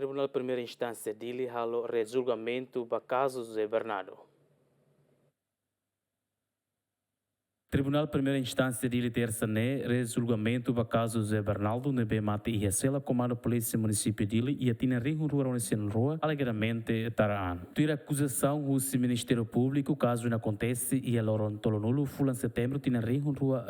Tribunal Primeira Instância Dili halo julgamento para caso José Bernardo. Tribunal Primeira Instância de terça julgamento para caso José Bernardo nebe mate e recela comando polícia município dele e atina ringo rua rua alegadamente taraan. Tira acusação o Ministério Público caso não acontece e a Loron Tolonulo fulan setembro tina ringo rua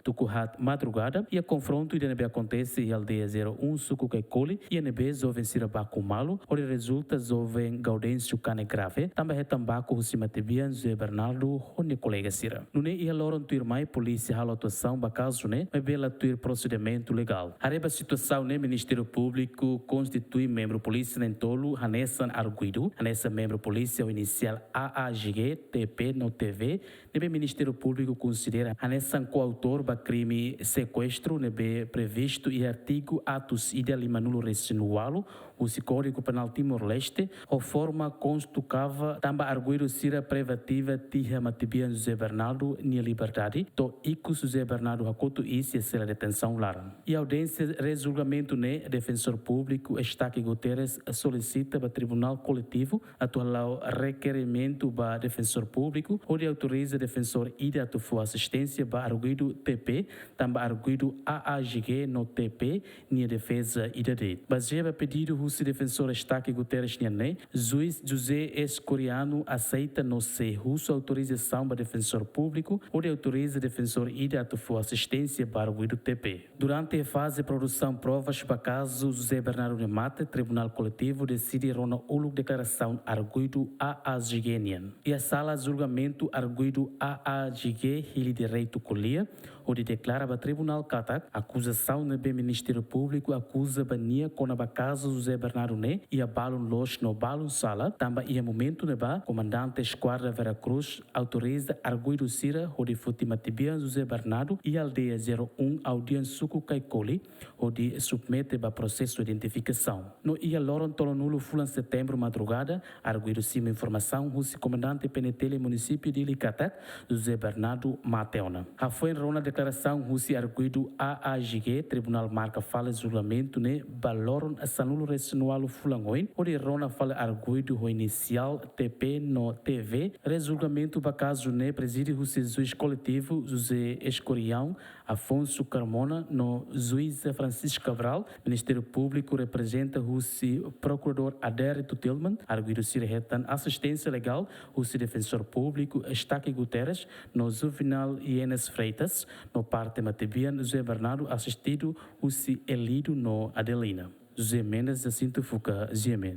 tucuhat madrugada e a confronto e nebe acontece e aldeia 01 suco que coli e nebe jovem sirabaco malo ori resulta jovem Gaudêncio cane grave também é tambaco o Simatibian José Bernardo onde colega sira. E a Loron tuir mai polícia halo atuação ba caso mas bela tuir procedimento legal. Areba situação Ministério Público constitui membro polícia nem tolo Hanessan Arguido, Hanessan membro polícia o inicial AAGG TP no TV, nebe Ministério Público considera Hanessan coautor ba crime sequestro nebe previsto e artigo atos idealimanulo resinualo o Código Penal Timor-Leste, ou forma constucava tamba arguido sira privativa tiha matibian José Bernardo nia liberdade, to ico José Bernardo hakoto isi a sela detenção lara. E a audiência resulgamento defensor público Estaque Guterres solicita para Tribunal Coletivo atual requerimento para defensor público, onde autoriza defensor ida atuar assistência para arguido TP, tamba arguido AAGG no TP, nia defesa ida de. Baseava pedido o defensor Estaque Guterres Nhané, juiz José Escoriano aceita no se russo autorização para defensor público, onde autoriza defensor ida atuar assistência para o TP. Durante a fase de produção provas para caso José Bernardo Nemate, Tribunal Coletivo decide rona ulu declaração arguido AAGG e a sala de julgamento arguido AAGG ele direito colia, onde declara para Tribunal Catak acusação no Ministério Público acusa bania com a caso José Bernardo e a balon los no balon sala também e a momento neba comandante esquadra Veracruz autoriza arguido sira onde Futima Tibian José Bernardo e aldeia 01 audian suco caicoli onde submete para processo de identificação. No ia Loron Tolonulo fulan setembro madrugada arguido cima informação o comandante PNTL município de Licatac José Bernardo Mateona. A foi rona declaração o arguido AAGG Tribunal marca fala julgamento baloron a sanulo resinual fulangoin, onde rona fala arguido o inicial TP no TV, resulgamento para caso preside o juiz coletivo José Escorião, Afonso Carmona, no juiz Francisco Cabral, Ministério Público representa o procurador Adérito Tillman, arguido se retan assistência legal, o defensor público Estaque Guterres, no juvenal Ienes Freitas, no parte Matibian José Bernardo, assistido o Elido no Adelina. José Mendes Jacinto Fuca, Gemen.